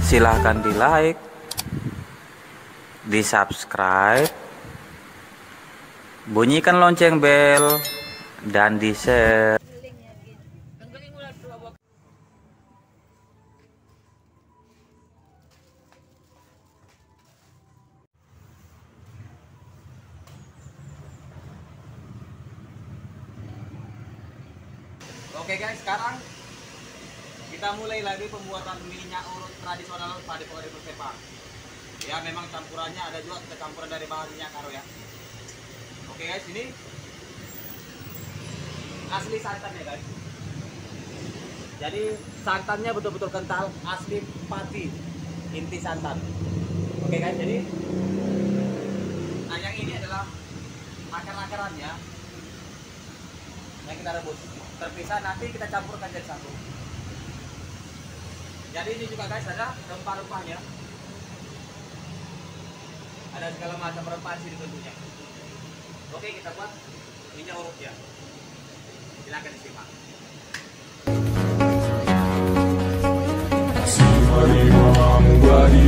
Silahkan di like, di subscribe, bunyikan lonceng bel, dan di share. Oke guys, sekarang kita mulai lagi pembuatan minyak urut tradisional Padepokan Sepang. Ya, memang campurannya ada juga campuran dari bahan minyak karo ya. Oke guys, ini asli santannya guys. Jadi santannya betul-betul kental, asli pati, inti santan. Oke guys, jadi yang ini adalah akar-akarannya yang kita rebus. Terpisah, nanti kita campurkan jadi satu. Jadi ini juga guys ada rempah-rempahnya, ada segala macam rempah di sini tentunya. Oke, kita buat minyak urutnya. Silakan disimak. Si Maria Mubadi